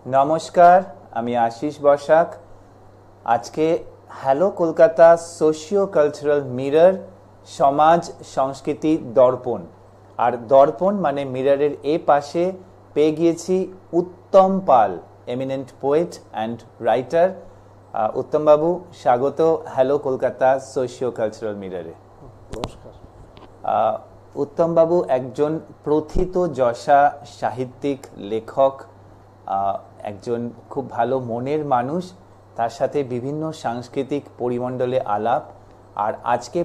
নমস্কার, আমি আশিস বসাক। আজকে hello Kolkata socio cultural mirror, সমাজ সংস্কৃতি দর্পণ। আর দর্পণ মানে মিররের এ পাশে পেয়ে গিয়েছি উত্তম পাল, এমিনেন্ট পোয়েট অ্যান্ড রাইটার। উত্তমবাবু, স্বাগত হ্যালো কলকাতা সোশিও কালচারাল মিররে। নমস্কার। উত্তমবাবু একজন প্রথিতযশা সাহিত্যিক, লেখক, একজন খুব ভালো মনের মানুষ, তার সাথে বিভিন্ন সাংস্কৃতিক পরিমণ্ডলে আলাপ। আর আজকে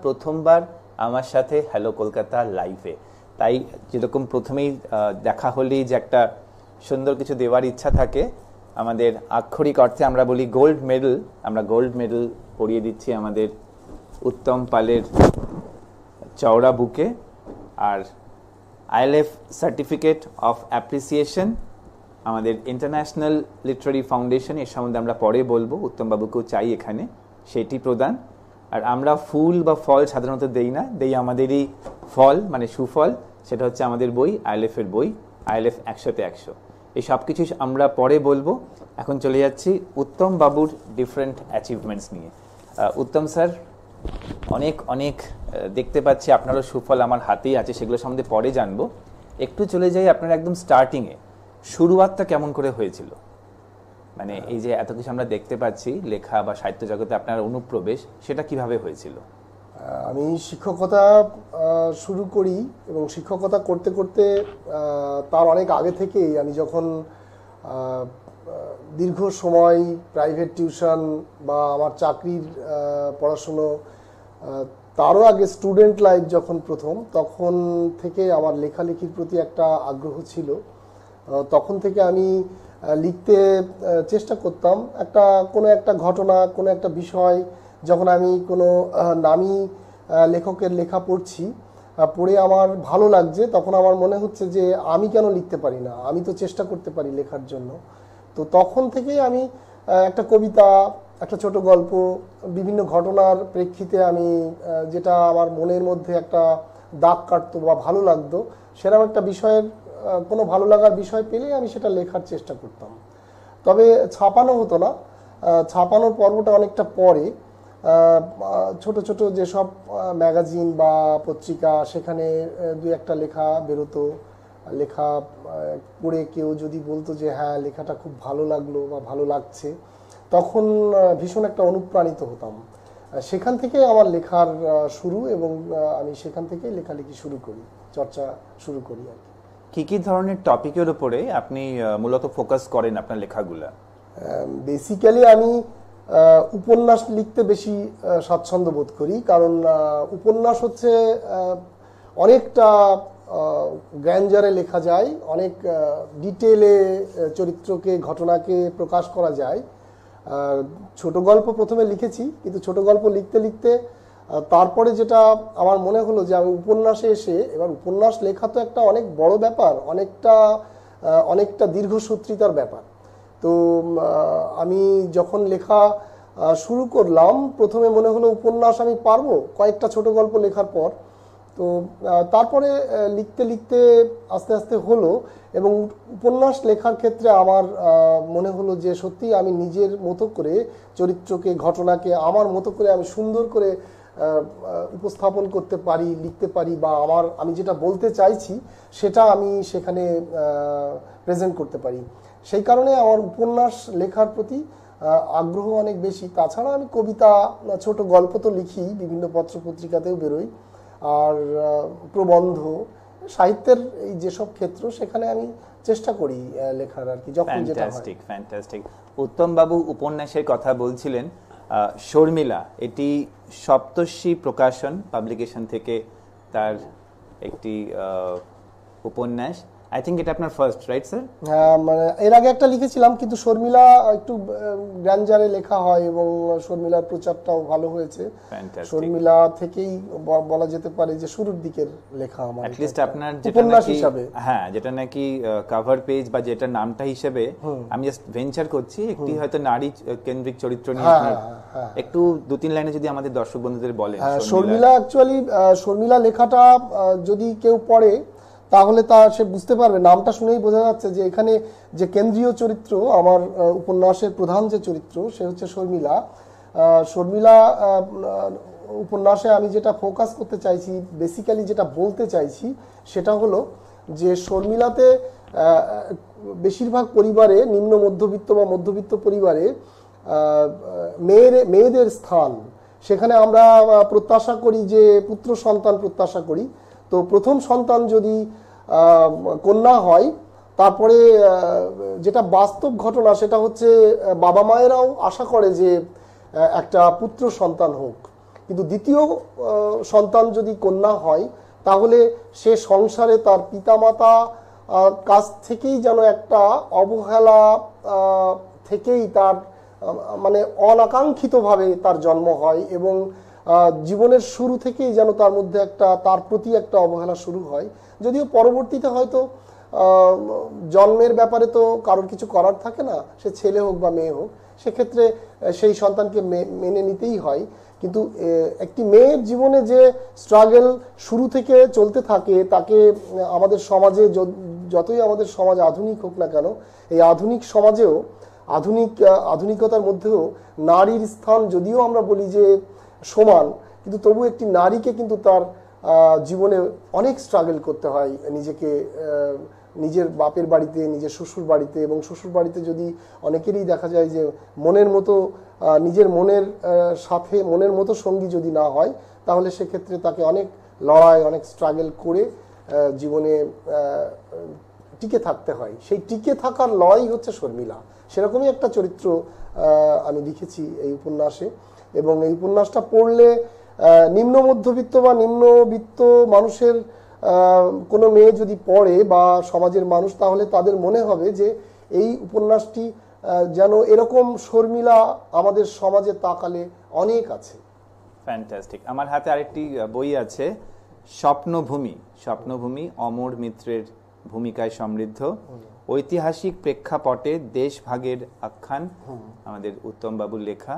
প্রথমবার আমার সাথে হ্যালো কলকাতা লাইভে। তাই যেরকম প্রথমেই দেখা হলেই যে একটা সুন্দর কিছু দেওয়ার ইচ্ছা থাকে, আমাদের আক্ষরিক অর্থে আমরা বলি গোল্ড মেডেল, আমরা গোল্ড মেডেল পরিয়ে দিচ্ছি আমাদের উত্তম পালের চওড়া বুকে। আর ILF সার্টিফিকেট অফ অ্যাপ্রিসিয়েশন আমাদের ইন্টারন্যাশনাল লিটারারি ফাউন্ডেশন, এর সম্বন্ধে আমরা পরে বলবো, উত্তমবাবুকেও চাই এখানে সেটি প্রদান। আর আমরা ফুল বা ফল সাধারণত দেই না, দেই আমাদেরই ফল মানে সুফল, সেটা হচ্ছে আমাদের বই, ILF এর বই, ILF 100-তে 100। এই সব কিছু আমরা পরে বলবো। এখন চলে যাচ্ছি উত্তম বাবুর ডিফারেন্ট অ্যাচিভমেন্টস নিয়ে। উত্তম স্যার, অনেক দেখতে পাচ্ছি আপনারও সুফল আমার হাতেই আছে, সেগুলো সম্বন্ধে পরে জানবো। একটু চলে যাই আপনার একদম স্টার্টিংয়ে, শুরুয়াতটা কেমন করে হয়েছিল? মানে এই যে এত কিছু আমরা দেখতে পাচ্ছি লেখা বা সাহিত্য জগতে আপনার অনুপ্রবেশ, সেটা কিভাবে হয়েছিল? আমি শিক্ষকতা শুরু করি এবং শিক্ষকতা করতে করতে তার অনেক আগে থেকেই আমি যখন দীর্ঘ সময় প্রাইভেট টিউশন বা আমার চাকরির পড়াশুনো, তারও আগে স্টুডেন্ট লাইফ যখন প্রথম, তখন থেকে আমার লেখালেখির প্রতি একটা আগ্রহ ছিল। তখন থেকে আমি লিখতে চেষ্টা করতাম। কোনো একটা ঘটনা, কোনো একটা বিষয় যখন আমি কোনো নামী লেখকের লেখা পড়ছি, পড়ে আমার ভালো লাগছে, তখন আমার মনে হচ্ছে যে আমি কেন লিখতে পারি না, আমি তো চেষ্টা করতে পারি লেখার জন্য। তো তখন থেকেই আমি একটা কবিতা, একটা ছোট গল্প, বিভিন্ন ঘটনার প্রেক্ষিতে আমি যেটা আমার মনের মধ্যে একটা দাগ কাটতো বা ভালো লাগতো, সেরকম একটা বিষয়ের কোনো ভালো লাগার বিষয় পেলেই আমি সেটা লেখার চেষ্টা করতাম। তবে ছাপানো হতো না, ছাপানোর পর্বটা অনেকটা পরে। ছোট ছোট যেসব ম্যাগাজিন বা পত্রিকা, সেখানে দু একটা লেখা বেরোতো। লেখা পড়ে কেউ যদি বলতো যে হ্যাঁ লেখাটা খুব ভালো লাগলো বা ভালো লাগছে, তখন ভীষণ একটা অনুপ্রাণিত হতাম। সেখান থেকে আমার লেখার শুরু, এবং আমি সেখান থেকেই লেখালেখি শুরু করি, চর্চা শুরু করি আর কি। কি ধরনের টপিকের উপরে আপনি মূলত ফোকাস করেন আপনার লেখাগুলা? বেসিক্যালি আমি উপন্যাস লিখতে বেশি স্বাচ্ছন্দ্য বোধ করি, কারণ উপন্যাস হচ্ছে অনেকটা গ্র্যান্ডারে লেখা যায়, অনেক ডিটেলে চরিত্রকে, ঘটনাকে প্রকাশ করা যায়। ছোট গল্প প্রথমে লিখেছি, কিন্তু ছোট গল্প লিখতে লিখতে তারপরে যেটা আমার মনে হলো যে আমি উপন্যাসে এসে, এবার উপন্যাস লেখা তো একটা অনেক বড় ব্যাপার, অনেকটা দীর্ঘসূত্রিতার ব্যাপার। তো আমি যখন লেখা শুরু করলাম, প্রথমে মনে হলো উপন্যাস আমি পারবো কয়েকটা ছোট গল্প লেখার পর। তো তারপরে লিখতে লিখতে আস্তে আস্তে হলো, এবং উপন্যাস লেখার ক্ষেত্রে আমার মনে হলো যে সত্যি আমি নিজের মতো করে চরিত্রকে, ঘটনাকে আমার মতো করে আমি সুন্দর করে উপস্থাপন করতে পারি, লিখতে পারি, বা আমি যেটা বলতে চাইছি সেটা আমি সেখানে প্রেজেন্ট করতে পারি। সেই কারণে আমার উপন্যাস লেখার প্রতি আগ্রহ অনেক বেশি। তাছাড়া আমি কবিতা, ছোট গল্প তো লিখি, বিভিন্ন পত্র পত্রিকাতেও বেরোই, আর প্রবন্ধ, সাহিত্যের এই যেসব ক্ষেত্র, সেখানে আমি চেষ্টা করি লেখার আর কি, যখন যেটা হয়। ফ্যান্টাস্টিক। উত্তম বাবু উপন্যাসের কথা বলছিলেন, শর্মিলা, এটি সপ্তর্ষি প্রকাশন পাবলিকেশন থেকে তার একটি উপন্যাস। আই থিঙ্ক এটা আপনার ফার্স্ট, রাইট স্যার? হ্যাঁ, মানে এর আগে একটা লিখেছিলাম, কিন্তু শর্মিলা একটু গ্র্যান্ডারে লেখা হয় এবং শর্মিলার প্রচারটাও ভালো হয়েছে। শর্মিলা থেকেই বলা যেতে পারে যে শুরুর দিকের লেখা আমার, অ্যাট লিস্ট আপনার যেটা নাকি, হ্যাঁ, যেটা নাকি কভার পেজ বা যেটা নামটা হিসেবে আমি জাস্ট ভেঞ্চার করছি, একটি হয়তো নারী কেন্দ্রিক চরিত্র নিয়ে একটু 2-3 লাইনে যদি আমাদের দর্শক বন্ধুদের বলেন। শর্মিলা, অ্যাকচুয়ালি শর্মিলা লেখাটা যদি কেউ পড়ে, তাহলে সে বুঝতে পারবে, নামটা শুনেই বোঝা যাচ্ছে যে এখানে যে কেন্দ্রীয় চরিত্র, আমার উপন্যাসের প্রধান যে চরিত্র, সে হচ্ছে শর্মিলা। শর্মিলা উপন্যাসে আমি যেটা ফোকাস করতে চাইছি, বেসিক্যালি যেটা বলতে চাইছি, সেটা হলো যে শর্মিলাতে বেশিরভাগ পরিবারে, নিম্ন মধ্যবিত্ত বা মধ্যবিত্ত পরিবারে মেয়েদের স্থান, সেখানে আমরা প্রত্যাশা করি যে পুত্র সন্তান প্রত্যাশা করি। তো প্রথম সন্তান যদি কন্যা হয়, তারপরে যেটা বাস্তব ঘটনা সেটা হচ্ছে বাবা মায়েরাও আশা করে যে একটা পুত্র সন্তান হোক, কিন্তু দ্বিতীয় সন্তান যদি কন্যা হয় তাহলে সে সংসারে তার পিতামাতা কাছ থেকেই যেন একটা অবহেলা থেকেই তার মানে অনাকাঙ্ক্ষিতভাবে তার জন্ম হয়, এবং জীবনের শুরু থেকেই যেন তার মধ্যে তার প্রতি একটা অবহেলা শুরু হয়। যদিও পরবর্তীতে হয়তো জন্মের ব্যাপারে তো কারোর কিছু করার থাকে না, সে ছেলে হোক বা মেয়ে হোক, সেক্ষেত্রে সেই সন্তানকে মেনে নিতেই হয়। কিন্তু একটি মেয়ের জীবনে যে স্ট্রাগল শুরু থেকে চলতে থাকে, তাকে আমাদের সমাজে, যতই আমাদের সমাজ আধুনিক হোক না কেন, এই আধুনিক সমাজেও, আধুনিকতার মধ্যেও নারীর স্থান যদিও আমরা বলি যে সমান, কিন্তু তবু একটি নারীকে কিন্তু তার জীবনে অনেক স্ট্রাগল করতে হয় নিজেকে, নিজের বাপের বাড়িতে, নিজের শ্বশুর বাড়িতে, এবং শ্বশুর বাড়িতে যদি অনেকেরই দেখা যায় যে মনের মতো, নিজের মনের সাথে মনের মতো সঙ্গী যদি না হয়, তাহলে সেক্ষেত্রে তাকে অনেক লড়াই, অনেক স্ট্রাগল করে জীবনে টিকে থাকতে হয়। সেই টিকে থাকার লড়াই হচ্ছে শর্মিলা। সেরকমই একটা চরিত্র আমি লিখেছি এই উপন্যাসে, এবং এই উপন্যাসটা পড়লে নিম্ন মধ্যবিত্ত বা নিম্নবিত্ত মানুষের কোনো মেয়ে যদি পড়ে বা সমাজের মানুষ, তাহলে তাদের মনে হবে যে এই উপন্যাসটি যেন এরকম শর্মিলা আমাদের সমাজে তাকালে অনেক আছে। ফ্যান্টাস্টিক। আমার হাতে আরেকটি বই আছে, স্বপ্নভূমি। স্বপ্নভূমি অমর মিত্রের ভূমিকায় সমৃদ্ধ, ঐতিহাসিক প্রেক্ষাপটে দেশভাগের আখ্যান, আমাদের উত্তম বাবুর লেখা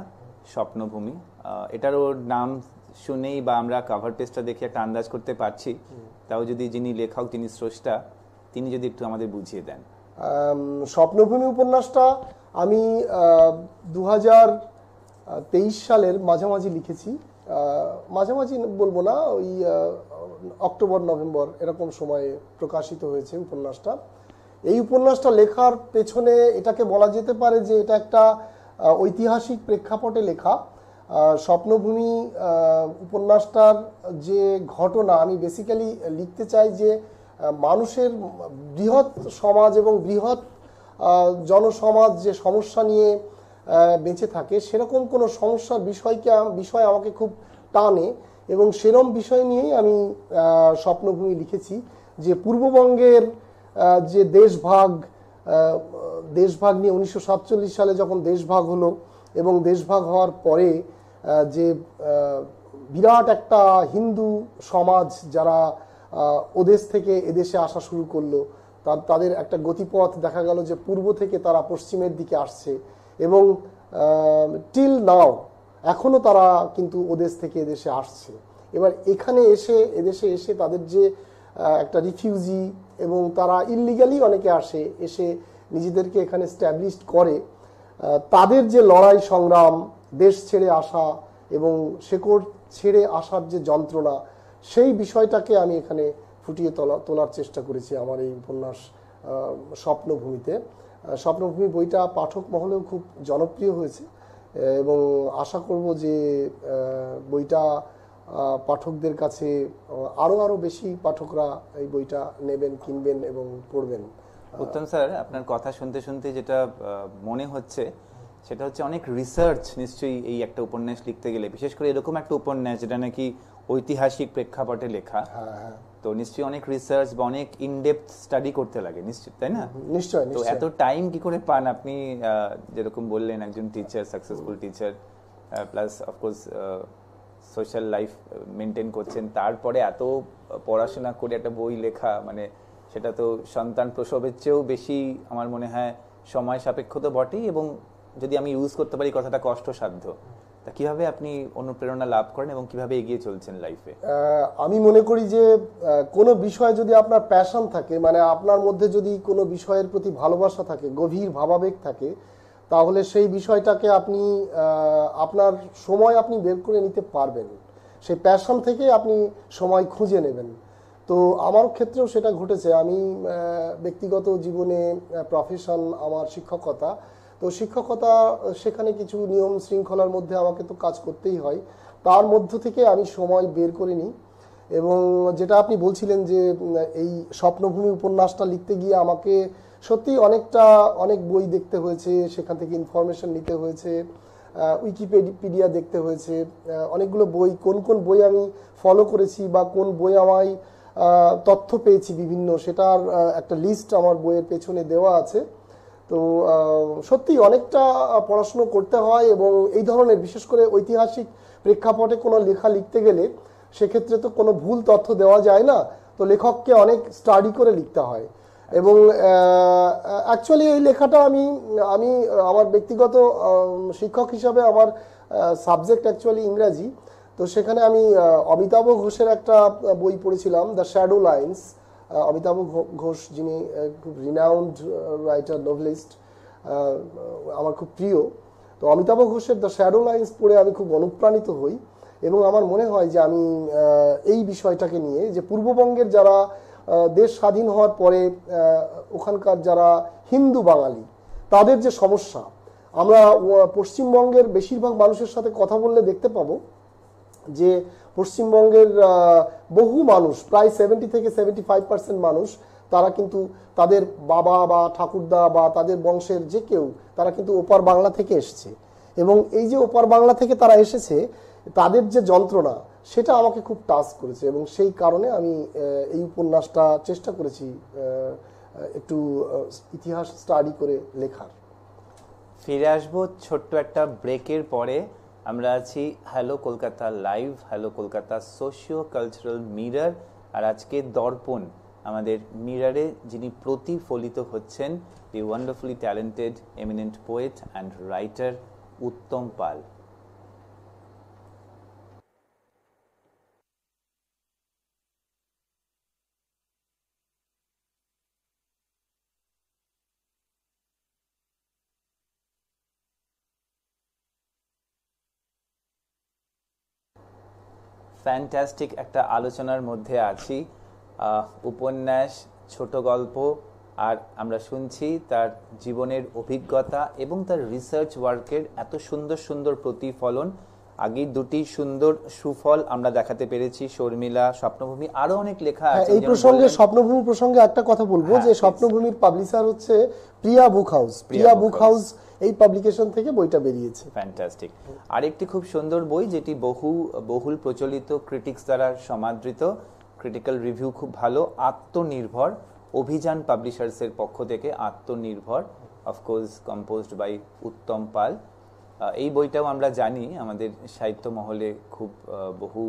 স্বপ্নভূমি। এটারও নাম শুনেই বা আমরা কভার পেজটা দেখে একটা আন্দাজ করতে পারছি, তাও যদি যিনি লেখক, যিনি স্রষ্টা, তিনি যদি একটু আমাদের বুঝিয়ে দেন। স্বপ্নভূমি উপন্যাসটা আমি 2023 সালের মাঝামাঝি লিখেছি। মাঝামাঝি বলবো না, ওই অক্টোবর নভেম্বর এরকম সময়ে প্রকাশিত হয়েছে উপন্যাসটা। এই উপন্যাসটা লেখার পেছনে এটাকে বলা যেতে পারে যে এটা একটা ঐতিহাসিক প্রেক্ষাপটে লেখা। স্বপ্নভূমি উপন্যাসটার যে ঘটনা, আমি বেসিক্যালি লিখতে চাই যে মানুষের বৃহৎ সমাজ এবং বৃহৎ জনসমাজ যে সমস্যা নিয়ে বেঁচে থাকে, সেরকম কোনো সমস্যার বিষয় আমাকে খুব টানে, এবং সেরকম বিষয় নিয়েই আমি স্বপ্নভূমি লিখেছি। যে পূর্ববঙ্গের যে দেশভাগ নিয়ে 1947 সালে যখন দেশভাগ হলো, এবং দেশভাগ হওয়ার পরে যে বিরাট একটা হিন্দু সমাজ যারা ওদেশ থেকে এদেশে আসা শুরু করলো, তাদের একটা গতিপথ দেখা গেল যে পূর্ব থেকে তারা পশ্চিমের দিকে আসছে, এবং টিল নাও এখনো তারা কিন্তু ওদেশ থেকে এদেশে আসছে। এবার এদেশে এসে তাদের যে একটা রিফিউজি, এবং তারা ইললিগালি অনেকে এসে নিজেদেরকে এখানে স্ট্যাবলিশড করে, তাদের যে লড়াই সংগ্রাম, দেশ ছেড়ে আসা এবং শেকড় ছেড়ে আসার যে যন্ত্রণা, সেই বিষয়টাকে আমি এখানে ফুটিয়ে তোলার চেষ্টা করেছি আমার এই উপন্যাস স্বপ্নভূমিতে। স্বপ্নভূমি বইটা পাঠক মহলেও খুব জনপ্রিয় হয়েছে, এবং আশা করব যে বইটা পাঠকদের কাছে আরো বেশি পাঠকরা এই বইটা নেবেন, কিনবেন এবং পড়বেন। উত্তম স্যার, আপনার কথা শুনতে শুনতে যেটা মনে হচ্ছে সেটা হচ্ছে অনেক রিসার্চ নিশ্চয়ই এই একটা উপন্যাস লিখতে গেলে, বিশেষ করে এরকম একটা উপন্যাস যেটা নাকি ঐতিহাসিক প্রেক্ষাপটে লেখা, তো নিশ্চয়ই অনেক রিসার্চ বা অনেক ইনডেপথ স্টাডি করতে লাগে নিশ্চয়ই, তাই না? নিশ্চয়ই। তো এত টাইম কি করে পান আপনি? যেরকম বললেন একজন teacher, successful teacher, plus of course social life maintain করছেন, তারপরে এত পড়াশোনা করে একটা বই লেখা, মানে সেটা তো সন্তান প্রসবের চেয়েও বেশি আমার মনে হয় সময় সাপেক্ষ তো বটেই, এবং যদি আমি ইউজ করতে পারি কথাটা কষ্টসাধ্য। তা কিভাবে আপনি অনুপ্রেরণা লাভ করেন এবং কিভাবে এগিয়ে চলছেন লাইফে? আমি মনে করি যে কোনো বিষয়ে যদি আপনার প্যাশন থাকে, মানে আপনার মধ্যে যদি কোনো বিষয়ের প্রতি ভালোবাসা থাকে, গভীর ভাবাবেগ থাকে, তাহলে সেই বিষয়টাকে আপনি আপনার সময় আপনি বের করে নিতে পারবেন। সেই প্যাশন থেকে আপনি সময় খুঁজে নেবেন। তো আমার ক্ষেত্রেও সেটা ঘটেছে। আমি ব্যক্তিগত জীবনে প্রফেশন আমার শিক্ষকতা। তো শিক্ষকতা সেখানে কিছু নিয়ম শৃঙ্খলার মধ্যে আমাকে তো কাজ করতেই হয়। তার মধ্য থেকে আমি সময় বের করে নিই। এবং যেটা আপনি বলছিলেন যে এই স্বপ্নভূমি উপন্যাসটা লিখতে গিয়ে আমাকে সত্যিই অনেক বই দেখতে হয়েছে, সেখান থেকে ইনফরমেশন নিতে হয়েছে, উইকিপিডিয়া দেখতে হয়েছে, অনেকগুলো বই, কোন কোন বই আমি ফলো করেছি বা কোন বই আমায় তথ্য পেয়েছি বিভিন্ন, সেটার একটা লিস্ট আমার বইয়ের পেছনে দেওয়া আছে। তো সত্যি অনেকটা পড়াশুনো করতে হয়। এবং এই ধরনের বিশেষ করে ঐতিহাসিক প্রেক্ষাপটে কোনো লেখা লিখতে গেলে সেক্ষেত্রে তো কোনো ভুল তথ্য দেওয়া যায় না, তো লেখককে অনেক স্টাডি করে লিখতে হয়। এবং অ্যাকচুয়ালি এই লেখাটা আমি আমার ব্যক্তিগত শিক্ষক হিসাবে আমার সাবজেক্ট অ্যাকচুয়ালি ইংরাজি। তো সেখানে আমি অমিতাভ ঘোষের একটা বই পড়েছিলাম, the shadow lines. Amitav Ghosh যিনি খুব রিনাউন্ড রাইটার, নোভেলিস্ট, আমার খুব প্রিয়। তো অমিতাভ ঘোষের দ্য শ্যাডো লাইন্স পড়ে আমি খুব অনুপ্রাণিত হই। এবং আমার মনে হয় যে আমি এই বিষয়টাকে নিয়ে, যে পূর্ববঙ্গের যারা দেশ স্বাধীন হওয়ার পরে ওখানকার যারা হিন্দু বাঙালি, তাদের যে সমস্যা, আমরা পশ্চিমবঙ্গের বেশিরভাগ মানুষের সাথে কথা বললে দেখতে পাবো যে পশ্চিমবঙ্গের বহু মানুষ, প্রায় 70 থেকে 75% মানুষ, তারা কিন্তু তাদের বাবা বা ঠাকুরদা বা তাদের বংশের যে কেউ, তারা কিন্তু ওপার বাংলা থেকে এসেছে। এবং এই যে ওপার বাংলা থেকে তারা এসেছে, তাদের যে যন্ত্রণা, সেটা আমাকে খুব টাচ করেছে। এবং সেই কারণে আমি এই উপন্যাসটা চেষ্টা করেছি একটু ইতিহাস স্টাডি করে লেখার। ফিরে আসবো ছোট্ট একটা ব্রেকের পরে। আমরা আছি hello Kolkata live, hello Kolkata socio cultural mirror. আর আজকে দর্পণ, আমাদের মিররে যিনি প্রতিফলিত হচ্ছেন, the wonderfully talented eminent poet and writer Uttam Pal. Fantastic একটা আলোচনার মধ্যে আছি। উপন্যাস, ছোট গল্প, আর আমরা শুনছি তার জীবনের অভিজ্ঞতা এবং তার রিসার্চ ওয়ার্কের এত সুন্দর সুন্দর প্রতিফলন। আগের দুটি সুন্দর সুফল আমরা দেখাতে পেরেছি, শর্মিলা, স্বপ্নভূমি, আরো অনেক লেখা আছে। এই প্রসঙ্গে স্বপ্নভূমি প্রসঙ্গে একটা কথা বলবো, যে স্বপ্নভূমির পাবলিশার হচ্ছে প্রিয়া বুক হাউস। প্রিয়া বুক হাউস এই পাবলিকেশন থেকে বইটা বেরিয়েছে। ফ্যান্টাস্টিক। আরেকটি খুব সুন্দর বই যেটি বহুল প্রচলিত, ক্রিটিক্স দ্বারা সমাদৃত, ক্রিটিক্যাল রিভিউ খুব ভালো, আত্মনির্ভর, অভিযান পাবলিশার্সের পক্ষ থেকে আত্মনির্ভর, অফকোর্স কম্পোজড বাই উত্তম পাল। এই বইটাও আমরা জানি আমাদের সাহিত্য মহলে খুব বহু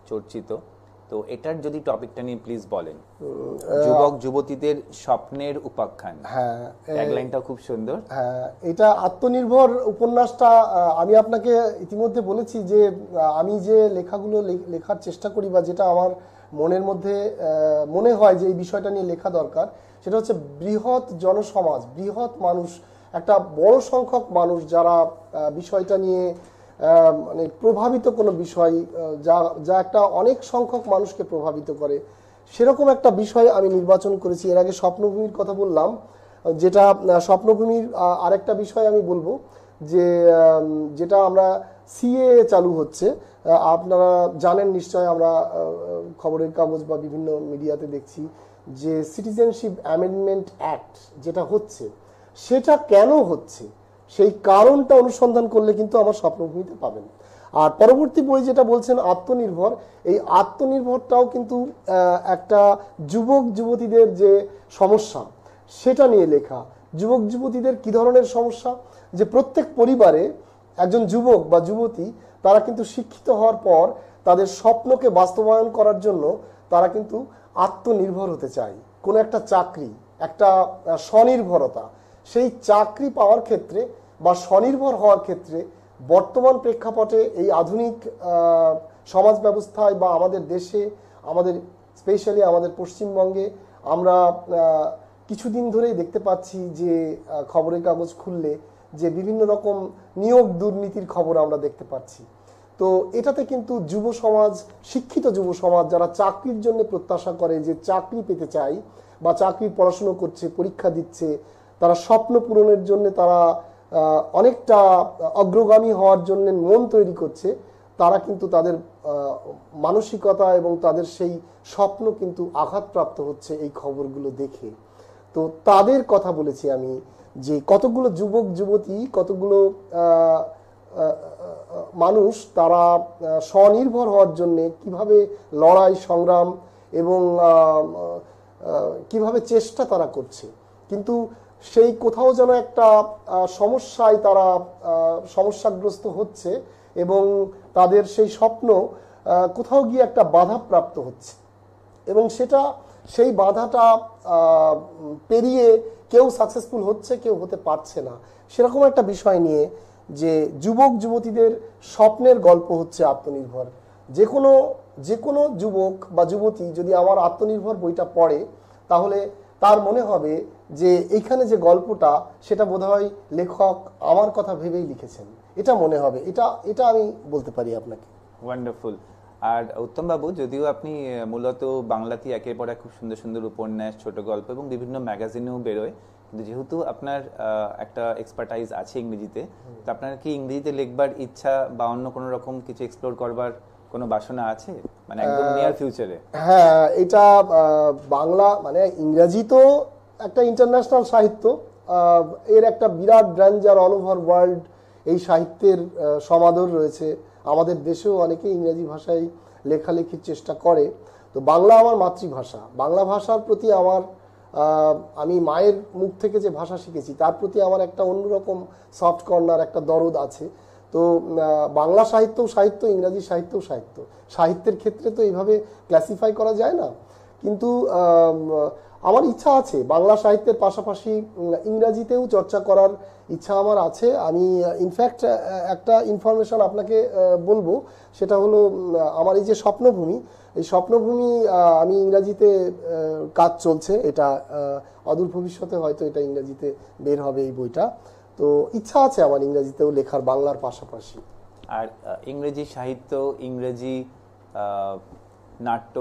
চর্চিত। তো এটার যদি টপিকটা নিয়ে প্লিজ বলেন। যুবক যুবতীদের স্বপ্নের উপাখ্যান। হ্যাঁ, ট্যাগলাইনটা খুব সুন্দর। হ্যাঁ, এটা আত্মনির্ভর উপন্যাসটা আমি আপনাকে ইতিমধ্যে বলেছি যে আমি যে লেখাগুলো লেখার চেষ্টা করি বা যেটা আমার মনের মধ্যে মনে হয় যে এই বিষয়টা নিয়ে লেখা দরকার, সেটা হচ্ছে বৃহৎ জনসমাজ, বৃহৎ মানুষ, একটা বড় সংখ্যক মানুষ যারা বিষয়টা নিয়ে মানে প্রভাবিত কোনো বিষয়, যা একটা অনেক সংখ্যক মানুষকে প্রভাবিত করে, সেরকম একটা বিষয় আমি নির্বাচন করেছি। এর আগে স্বপ্নভূমির কথা বললাম, যেটা স্বপ্নভূমির আরেকটা বিষয় আমি বলবো, যে যেটা আমরা সিএ চালু হচ্ছে, আপনারা জানেন নিশ্চয়, আমরা খবরের কাগজ বা বিভিন্ন মিডিয়াতে দেখছি যে সিটিজেনশিপ অ্যামেন্ডমেন্ট অ্যাক্ট যেটা হচ্ছে, সেটা কেন হচ্ছে সেই কারণটা অনুসন্ধান করলে কিন্তু আমার স্বপ্নভূমিতে পাবেন। আর পরবর্তী বই যেটা বলছেন আত্মনির্ভর, এই আত্মনির্ভরটাও কিন্তু একটা যুবক যুবতীদের যে সমস্যা সেটা নিয়ে লেখা। যুবক যুবতীদের কি ধরনের সমস্যা, যে প্রত্যেক পরিবারে একজন যুবক বা যুবতী, তারা কিন্তু শিক্ষিত হওয়ার পর তাদের স্বপ্নকে বাস্তবায়ন করার জন্য তারা কিন্তু আত্মনির্ভর হতে চায়। কোনো একটা চাকরি, একটা স্বনির্ভরতা, সেই চাকরি পাওয়ার ক্ষেত্রে বা স্বনির্ভর হওয়ার ক্ষেত্রে বর্তমান প্রেক্ষাপটে এই আধুনিক সমাজ ব্যবস্থায় বা আমাদের দেশে, আমাদের স্পেশালি আমাদের পশ্চিমবঙ্গে আমরা কিছুদিন ধরেই দেখতে পাচ্ছি যে খবরের কাগজ খুললে যে বিভিন্ন রকম নিয়োগ দুর্নীতির খবর আমরা দেখতে পাচ্ছি। তো এটাতে কিন্তু যুব সমাজ, শিক্ষিত যুব সমাজ যারা চাকরির জন্য প্রত্যাশা করে, যে চাকরি পেতে চায় বা চাকরির পড়াশুনো করছে, পরীক্ষা দিচ্ছে, তারা স্বপ্ন পূরণের জন্য তারা অনেকটা অগ্রগামী হওয়ার জন্য মন তৈরি করছে, তারা কিন্তু তাদের মানসিকতা এবং তাদের সেই স্বপ্ন কিন্তু আঘাতপ্রাপ্ত হচ্ছে এই খবরগুলো দেখে। তো তাদের কথা বলেছি আমি, যে কতগুলো যুবক যুবতী, কতগুলো মানুষ তারা স্বনির্ভর হওয়ার জন্য কিভাবে লড়াই সংগ্রাম এবং কিভাবে চেষ্টা তারা করছে, কিন্তু সেই কোথাও যেন একটা সমস্যায় তারা সমস্যাগ্রস্ত হচ্ছে এবং তাদের সেই স্বপ্ন কোথাও গিয়ে একটা বাধাপ্রাপ্ত হচ্ছে এবং সেই বাধাটা পেরিয়ে কেউ সাকসেসফুল হচ্ছে, কেউ হতে পারছে না, সেরকম একটা বিষয় নিয়ে যে যুবক যুবতীদের স্বপ্নের গল্প হচ্ছে আত্মনির্ভর। যে কোনো যুবক বা যুবতী যদি আমার আত্মনির্ভর বইটা পড়ে তাহলে তার মনে হবে যে এইখানে যে গল্পটা সেটা বোধহয় লেখক আমার কথা ভেবেই লিখেছেন, এটা মনে হবে, এটা আমি বলতে পারি আপনাকে। ওয়ান্ডারফুল। আর উত্তম বাবু, যদিও আপনি মূলত বাংলাতে একের পর এক খুব সুন্দর সুন্দর উপন্যাস, ছোট গল্প এবং বিভিন্ন ম্যাগাজিনেও বেরোয়, কিন্তু যেহেতু আপনার একটা এক্সপার্টাইজ আছে ইংরেজিতে, তো আপনার কি ইংরেজিতে লিখবার ইচ্ছা বা অন্য কোনো রকম কিছু এক্সপ্লোর করবার কোনো বাসনা আছে, মানে একদম নিয়ার ফিউচারে? হ্যাঁ, এটা বাংলা মানে ইংরেজি তো একটা ইন্টারন্যাশনাল সাহিত্য, এর একটা বিরাট গ্র্যান্ডার অল ওভার ওয়ার্ল্ড এই সাহিত্যের সমাদর রয়েছে। আমাদের দেশেও অনেকে ইংরেজি ভাষায় লেখালেখির চেষ্টা করে। তো বাংলা আমার মাতৃভাষা, বাংলা ভাষার প্রতি আমি মায়ের মুখ থেকে যে ভাষা শিখেছি তার প্রতি আমার একটা অন্যরকম সফট কর্নার, একটা দরদ আছে। তো বাংলা সাহিত্য, ইংরাজি সাহিত্য, সাহিত্যের ক্ষেত্রে তো এইভাবে ক্লাসিফাই করা যায় না, কিন্তু আমার ইচ্ছা আছে বাংলা সাহিত্যের পাশাপাশি ইংরাজিতেও চর্চা করার ইচ্ছা আমার আছে। আমি ইনফ্যাক্ট একটা ইনফরমেশন আপনাকে বলবো, সেটা হলো আমার এই যে স্বপ্নভূমি, এই স্বপ্নভূমি আমি ইংরাজিতে কাজ চলছে, এটা অদূর ভবিষ্যতে হয়তো এটা ইংরাজিতে বের হবে এই বইটা। তো ইচ্ছা আছে আমার ইংরেজিতেও লেখার বাংলার পাশাপাশি। আর ইংরেজি সাহিত্য, ইংরেজি নাট্য,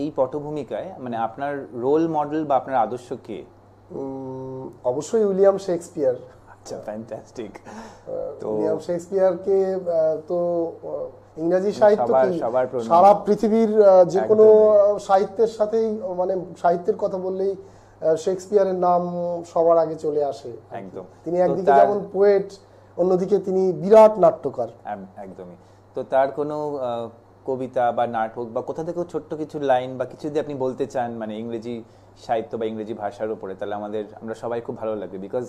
এই পটভূমিকায় মানে আপনার রোল মডেল বা আপনার আদর্শ কে? অবশ্যই উইলিয়াম শেক্সপিয়ার। আচ্ছা, ফ্যান্টাস্টিক। তো উইলিয়াম শেক্সপিয়ারকে তো ইংরেজি সাহিত্য কি সারা পৃথিবীর যে কোনো সাহিত্যের সাথেই, মানে সাহিত্যের কথা বললেই শেক্সপিয়ারের নাম সবার আগে চলে আসে। একদম, তিনি একদিকে যেমন পোয়েট, অন্যদিকে তিনি বিরাট নাট্যকার। একদমই। তো তার কোনো কবিতা বা নাটক বা কোথা থেকে ছোট্ট কিছু লাইন বা কিছু যদি আপনি বলতে চান, মানে ইংরেজি সাহিত্য বা ইংরেজি ভাষার উপরে, তাহলে আমরা সবাই খুব ভালো লাগবে। বিকজ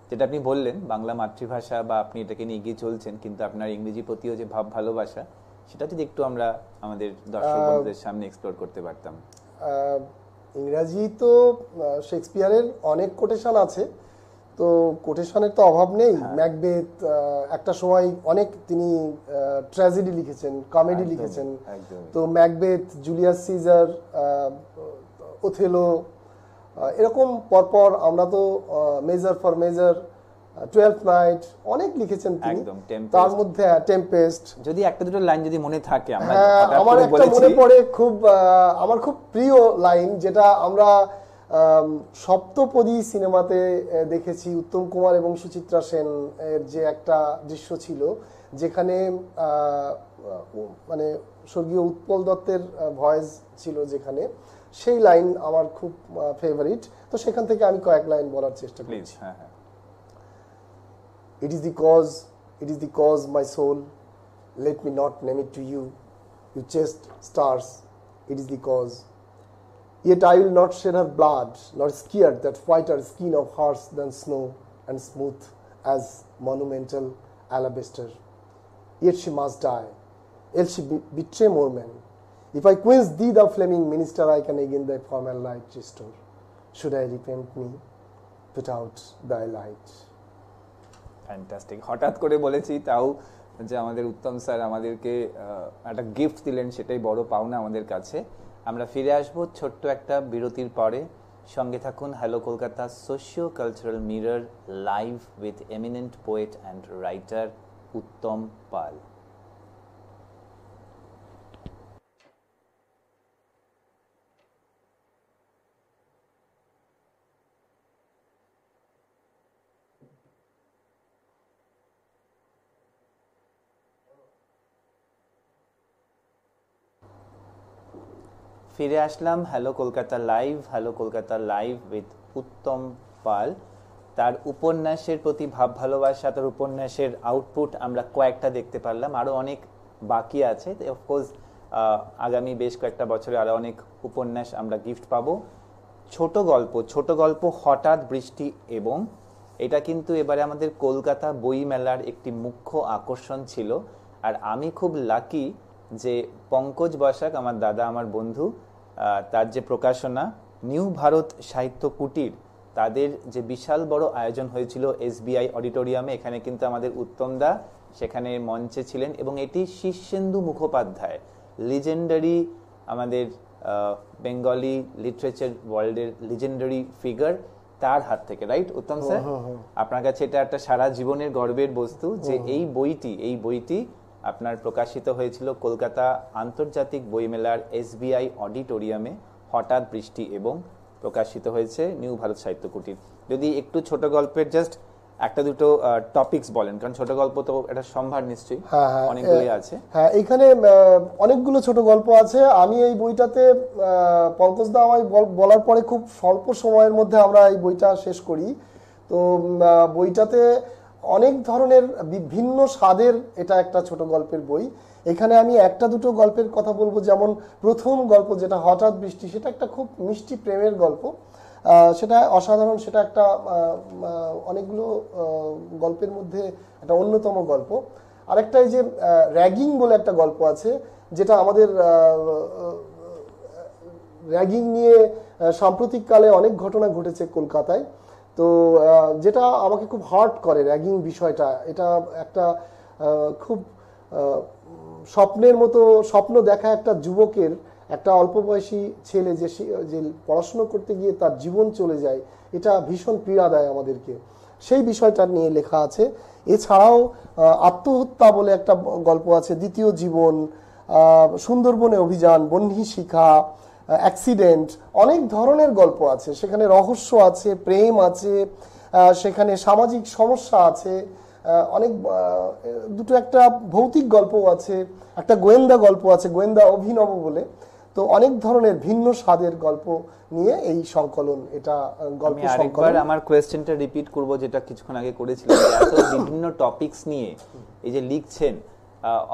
যেটা আপনি বললেন বাংলা মাতৃভাষা বা আপনি এটাকে নিয়ে এগিয়ে চলছেন, কিন্তু আপনার ইংরেজি প্রতিও যে ভালোবাসা, সেটা যদি একটু আমরা আমাদের দর্শক বন্ধুদের সামনে এক্সপ্লোর করতে পারতাম। ইংরাজি তো শেক্সপিয়ারের অনেক কোটেশন আছে, তো কোটেশনের তো অভাব নেই। ম্যাকবেথ, একটা সময় অনেক তিনি ট্র্যাজেডি লিখেছেন, কমেডি লিখেছেন। তো ম্যাকবেথ, জুলিয়াস সিজার, ওথেলো, এরকম পরপর আমরা তো measure for measure, 12th night অনেক লিখেছেন তিনি। তার মধ্যে টেম্পেস্ট, যদি একটা দুটো লাইন যদি মনে থাকে। আমার একটা মনে পড়ে, আমার খুব প্রিয় লাইন, যেটা আমরা সপ্তপদী সিনেমাতে দেখেছি। উত্তম কুমার এবং সুচিত্রা সেন এর যে একটা দৃশ্য ছিল, যেখানে মানে স্বর্গীয় উৎপল দত্তের ভয়েস ছিল, যেখানে সেই লাইন আমার খুব ফেভারিট। তো সেখান থেকে আমি কয়েক লাইন বলার চেষ্টা করছি। It is the cause, my soul, let me not name it to you. You chased stars, it is the cause. Yet I will not shed her blood, nor scared that whiter skin of hers than snow and smooth as monumental alabaster. Yet she must die, else she betray more men. If I quench thee, thou flaming minister, I can again thy former light restore. Should I repent me, put out thy light. Fantastic, হঠাৎ করে বলেছি তাও যে আমাদের উত্তম sir আমাদেরকে একটা gift দিলেন, সেটাই বড় পাওনা আমাদের কাছে। আমরা ফিরে আসব ছোট্ট একটা বিরতির পরে। সঙ্গে থাকুন hello Kolkata socio cultural mirror live with eminent poet and writer Uttam Pal. ফিরে আসলাম hello Kolkata live with Uttam Pal. তার উপন্যাসের প্রতি ভাব ভালোবাসা, তার উপন্যাসের আউটপুট আমরা কয়েকটা দেখতে পারলাম, আরও অনেক বাকি আছে। অফকোর্স আগামী বেশ কয়েকটা বছরে আরও অনেক উপন্যাস আমরা গিফট পাবো। ছোট গল্প হঠাৎ বৃষ্টি, এবং এটা কিন্তু এবারে আমাদের কলকাতা বই মেলার একটি মুখ্য আকর্ষণ ছিল। আর আমি খুব লাকি যে পঙ্কজ বসাক, আমার দাদা, আমার বন্ধু, তার যে প্রকাশনা নিউ ভারত সাহিত্য কুটির, তাদের যে বিশাল বড় আয়োজন হয়েছিল SBI অডিটোরিয়ামে, এখানে কিন্তু আমাদের উত্তমদা সেখানে মঞ্চে ছিলেন, এবং এটি শীর্ষেন্দু মুখোপাধ্যায়, লিজেন্ডারি, আমাদের বেঙ্গলি লিটারেচার ওয়ার্ল্ডের লিজেন্ডারি ফিগার, তার হাত থেকে, রাইট উত্তম স্যার? আপনার কাছে এটা একটা সারা জীবনের গর্বের বস্তু যে এই বইটি আপনার প্রকাশিত হয়েছিল কলকাতা আন্তর্জাতিক বইমেলার SBI অডিটোরিয়ামে, হঠাৎ বৃষ্টি, এবং প্রকাশিত হয়েছে নিউ ভারত সাহিত্য কুটির। যদি একটু ছোট গল্পের জাস্ট একটা দুটো টপিকস বলেন, কারণ ছোট গল্প তো এটা সম্ভার নিশ্চয়ই অনেকগুলোই আছে। হ্যাঁ, এখানে অনেকগুলো ছোট গল্প আছে। আমি এই বইটাতে পঙ্কজদা আমায় বলার পরে খুব স্বল্প সময়ের মধ্যে আমরা এই বইটা শেষ করি। তো বইটাতে অনেক ধরনের বিভিন্ন স্বাদের এটা একটা ছোট গল্পের বই। এখানে আমি একটা দুটো গল্পের কথা বলবো, যেমন প্রথম গল্প যেটা হঠাৎ বৃষ্টি, সেটা একটা খুব মিষ্টি প্রেমের গল্প, সেটা অসাধারণ, সেটা একটা অনেকগুলো গল্পের মধ্যে একটা অন্যতম গল্প। আরেকটা এই যে র্যাগিং বলে একটা গল্প আছে, যেটা আমাদের র্যাগিং নিয়ে সাম্প্রতিককালে অনেক ঘটনা ঘটেছে কলকাতায়। তো যেটা আমাকে খুব হার্ট করে র্যাগিং বিষয়টা, এটা একটা খুব স্বপ্নের মতো স্বপ্ন দেখা একটা যুবকের, একটা অল্প বয়সী ছেলে যে পড়াশুনো করতে গিয়ে তার জীবন চলে যায়, এটা ভীষণ পীড়া দেয় আমাদেরকে, সেই বিষয়টা নিয়ে লেখা আছে। এছাড়াও আত্মহত্যা বলে একটা গল্প আছে, দ্বিতীয় জীবন, সুন্দরবনে অভিযান, বহ্নি শিখা, অ্যাক্সিডেন্ট, অনেক ধরনের গল্প আছে সেখানে। রহস্য আছে, প্রেম আছে, সেখানে সামাজিক সমস্যা আছে, অনেক দুটো একটা ভৌতিক গল্প আছে, একটা গোয়েন্দা গল্প আছে, গোয়েন্দা অভিনব বলে। তো অনেক ধরনের ভিন্ন স্বাদের গল্প নিয়ে এই সংকলন, এটা গল্প সংকলন। আমার কোয়েশ্চেনটা রিপিট করব, যেটা কিছুক্ষণ আগে করেছিলাম, এত বিভিন্ন টপিকস নিয়ে এই যে লিখছেন,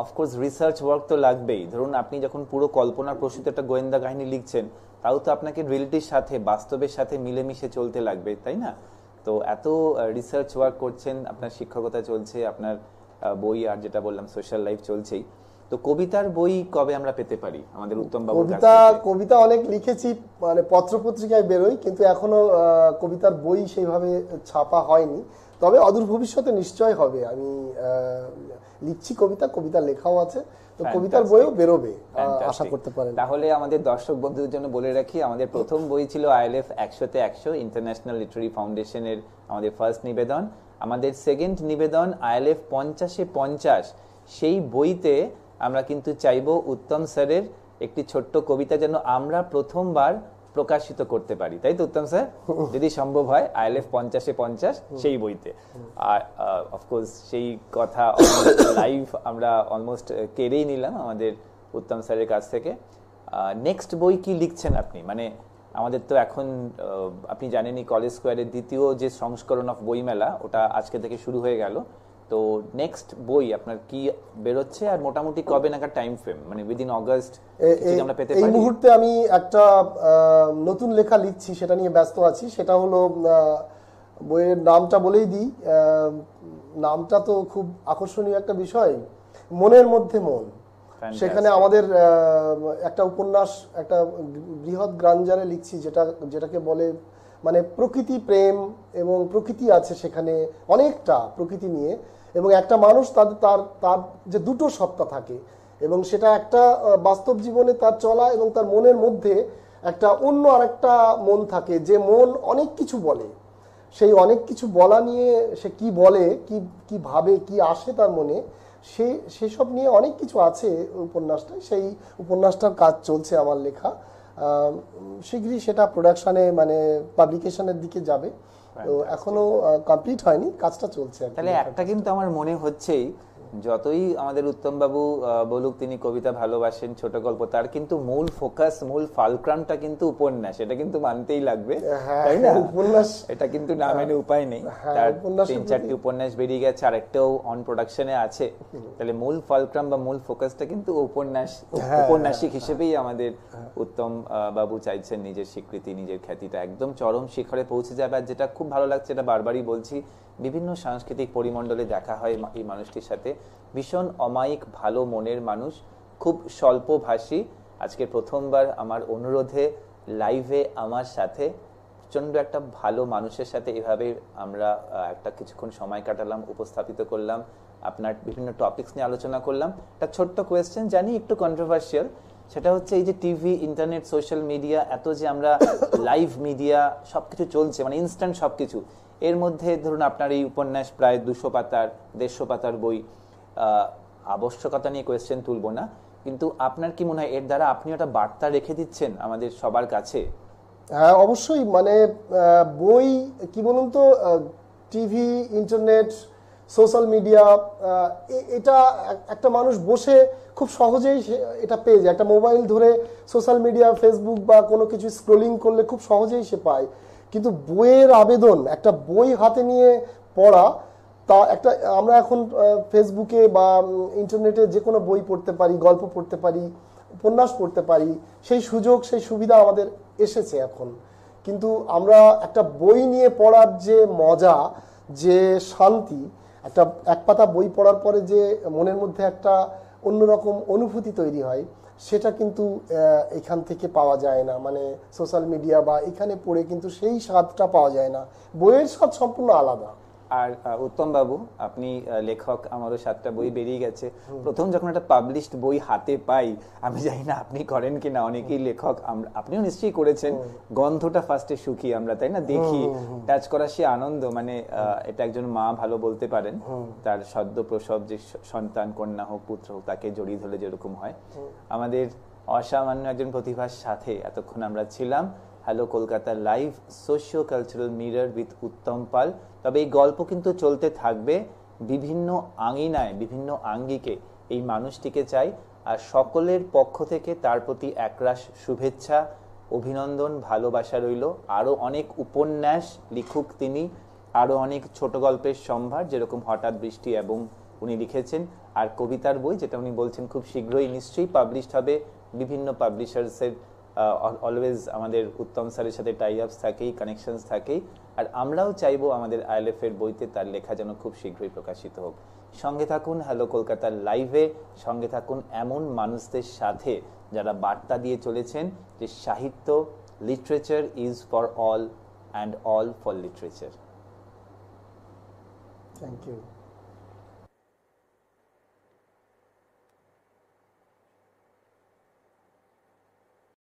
অফকোর্স রিসার্চ ওয়ার্ক তো লাগবেই। ধরুন আপনি যখন পুরো কল্পনার প্রসূত একটা গোয়েন্দা কাহিনী লিখছেন, তাও তো আপনাকে রিয়েলিটির সাথে, বাস্তবের সাথে মিলেমিশে চলতে লাগবে, তাই না? তো এত রিসার্চ ওয়ার্ক করছেন, আপনার শিক্ষকতা চলছে, আপনার বই, আর যেটা বললাম সোশ্যাল লাইফ চলছেই। তো কবিতার বই কবে আমরা পেতে পারি আমাদের উত্তম বাবু? কবিতা অনেক লিখেছি, মানে পত্রপত্রিকায় বেরোয়, কিন্তু এখনো কবিতার বই সেইভাবে ছাপা হয়নি। তবে অদূর ভবিষ্যতে নিশ্চয় হবে। আমি লিখছি কবিতা লেখাও আছে, তো কবিতার বইও বেরোবে, আশা করতে পারেন। তাহলে আমাদের দর্শক বন্ধুদের জন্য বলে রাখি, আমাদের প্রথম বই ছিল ILF 100-তে 100 ইন্টারন্যাশনাল লিটারি ফাউন্ডেশনের আমাদের ফার্স্ট নিবেদন। আমাদের সেকেন্ড নিবেদন ILF 50-এ 50। সেই বইতে আমরা কিন্তু চাইবো উত্তম স্যারের একটি ছোট্ট কবিতা যেন আমরা প্রথমবার প্রকাশিত করতে পারি, তাই তো উত্তম স্যার? যদি সম্ভব হয় ILF 50-এ 50 সেই বইতে। আর অফকোর্স সেই কথা লাইভ আমরা অলমোস্ট কেড়েই নিলাম আমাদের উত্তম স্যারের কাছ থেকে। নেক্সট বই কি লিখছেন আপনি? মানে আমাদের তো এখন আপনি জানেনই কলেজ স্কোয়ারের দ্বিতীয় যে সংস্করণ অফ বইমেলা, ওটা আজকে থেকে শুরু হয়ে গেল। তো নেক্সট বই আপনার কি বেরোচ্ছে, আর মোটামুটি কবে নাগাদ টাইম ফ্রেম, মানে উইদিন অগাস্ট আমরা পেতে পারি? এই মুহূর্তে আমি একটা নতুন লেখা লিখছি, সেটা নিয়ে ব্যস্ত আছি। সেটা হলো, বইয়ের নামটা বলেই দিই, নামটা তো খুব আকর্ষণীয় একটা বিষয়, মনের মধ্যে মন। সেখানে আমাদের একটা উপন্যাস, একটা বৃহৎ গ্রাঞ্জারে লিখছি, যেটাকে বলে মানে প্রকৃতি প্রেম এবং প্রকৃতি আছে সেখানে, অনেকটা প্রকৃতি নিয়ে। এবং একটা মানুষ তার তার তার যে দুটো সত্তা থাকে এবং সেটা একটা বাস্তব জীবনে তার চলা এবং তার মনের মধ্যে একটা অন্য আরেকটা মন থাকে, যে মন অনেক কিছু বলে। সেই অনেক কিছু বলা নিয়ে সে কি বলে, কি ভাবে, কি আসে তার মনে, সেসব নিয়ে অনেক কিছু আছে উপন্যাসটায়। সেই উপন্যাসটার কাজ চলছে আমার লেখা, শীঘ্রই সেটা প্রোডাকশনে মানে পাবলিকেশনের দিকে যাবে। তো এখনো কমপ্লিট হয়নি, কাজটা চলছে। তাহলে একটা কিন্তু আমার মনে হচ্ছেই, যতই আমাদের উত্তম বাবু বলুক তিনি কবিতা ভালোবাসেন, ছোট গল্প, তার কিন্তু মূল ফোকাস, মূল ফালক্রামটা কিন্তু উপন্যাস, এটা কিন্তু মানতেই লাগবে, তাই না? উপন্যাস এটা কিন্তু না মেনে উপায় নেই। তার 3-4টি উপন্যাস বেরিয়ে গেছে, আরেকটাও অন প্রোডাকশনে আছে। তাহলে মূল ফালক্রাম বা মূল ফোকাসটা কিন্তু ঔপন্যাসিক হিসেবেই আমাদের উত্তম বাবু চাইছেন নিজের স্বীকৃতি, নিজের খ্যাতিটা একদম চরম শিখরে পৌঁছে যাবে। আর যেটা খুব ভালো লাগছে, এটা বারবারই বলছি, বিভিন্ন সাংস্কৃতিক পরিমণ্ডলে দেখা হয় এই মানুষটির সাথে, ভীষণ অমায়িক ভালো মনের মানুষ, খুব স্বল্পভাষী। আজকে প্রথমবার আমার অনুরোধে লাইভে আমার সাথে প্রচন্ড একটা ভালো মানুষের সাথে এভাবে আমরা একটা কিছুক্ষণ সময় কাটালাম, উপস্থাপিত করলাম, আপনার বিভিন্ন টপিকস নিয়ে আলোচনা করলাম। একটা ছোট্ট কোয়েশ্চেন, জানি একটু কন্ট্রোভার্সিয়াল, সেটা হচ্ছে এই যে টিভি, ইন্টারনেট, সোশ্যাল মিডিয়া, এত যে আমরা লাইভ মিডিয়া সবকিছু চলছে, মানে ইনস্ট্যান্ট সবকিছু, এর মধ্যে ধরুন আপনার এই উপন্যাস প্রায় 200 পাতার, 150 পাতার বই, আবশ্যকতা নিয়ে কোয়েশ্চেন তুলব না, কিন্তু আপনার কি মনে হয় এর দ্বারা আপনি একটা বার্তা রেখে দিচ্ছেন আমাদের সবার কাছে? হ্যাঁ, অবশ্যই। মানে বই কি বলুন তো, টিভি, ইন্টারনেট, সোশ্যাল মিডিয়া, এটা একটা মানুষ বসে খুব সহজেই এটা পেয়ে যায়। একটা মোবাইল ধরে সোশ্যাল মিডিয়া, ফেসবুক বা কোনো কিছু স্ক্রলিং করলে খুব সহজেই সে পায়। কিন্তু বইয়ের আবেদন, একটা বই হাতে নিয়ে পড়া, তা একটা আমরা এখন ফেসবুকে বা ইন্টারনেটে যে কোনো বই পড়তে পারি, গল্প পড়তে পারি, উপন্যাস পড়তে পারি, সেই সুযোগ, সেই সুবিধা আমাদের এসেছে এখন। কিন্তু আমরা একটা বই নিয়ে পড়ার যে মজা, যে শান্তি, এক পাতা বই পড়ার পরে যে মনের মধ্যে একটা অন্যরকম অনুভূতি তৈরি হয়, সেটা কিন্তু এখান থেকে পাওয়া যায় না। মানে সোশ্যাল মিডিয়া বা এখানে পড়ে কিন্তু সেই স্বাদটা পাওয়া যায় না। বইয়ের স্বাদ সম্পূর্ণ আলাদা। আর উত্তম বাবু, আপনি লেখক, আমারও 7টা বই বেরিয়ে গেছে। প্রথম যখন একটা পাবলিশড বই হাতে পাই, আমি জানি না আপনি করেন কিনা, অনেকেই লেখক, আপনিও নিশ্চয়ই করেছেন, গন্ধটা ফার্স্টে সুখী আমরা, তাই না? দেখি, টাচ করা সে আনন্দ, মানে এটা একজন মা ভালো বলতে পারেন, তার সদ্য প্রসব যে সন্তান, কন্যা হোক পুত্র হোক, তাকে জড়িয়ে ধরে যেরকম হয়। আমাদের অসামান্য একজন প্রতিভার সাথে এতক্ষণ আমরা ছিলাম। Hello Kolkata live, socio cultural mirror with Uttam Pal. তবে এই গল্প কিন্তু চলতে থাকবে বিভিন্ন আঙিনায়, বিভিন্ন আঙ্গিকে। এই মানুষটিকে চাই, আর সকলের পক্ষ থেকে তার প্রতি একরাশ শুভেচ্ছা, অভিনন্দন, ভালোবাসা রইল। আরও অনেক উপন্যাস লিখুক তিনি, আরও অনেক ছোট গল্পের সম্ভার, যেরকম হঠাৎ বৃষ্টি এবং উনি লিখেছেন, আর কবিতার বই যেটা উনি বলছেন খুব শীঘ্রই নিশ্চয়ই পাবলিশড হবে। বিভিন্ন পাবলিশার্সের অলওয়েজ আমাদের উত্তম স্যারের সাথে টাই আপস থাকেই, কানেকশনস থাকেই, আর আমরাও চাইবো আমাদের ILF এর বইতে তার লেখা যেন খুব শীঘ্রই প্রকাশিত হোক। সঙ্গে থাকুন হ্যালো কলকাতার লাইভে, সঙ্গে থাকুন এমন মানুষদের সাথে যারা বার্তা দিয়ে চলেছেন যে সাহিত্য, literature is for all and all for literature. Thank you.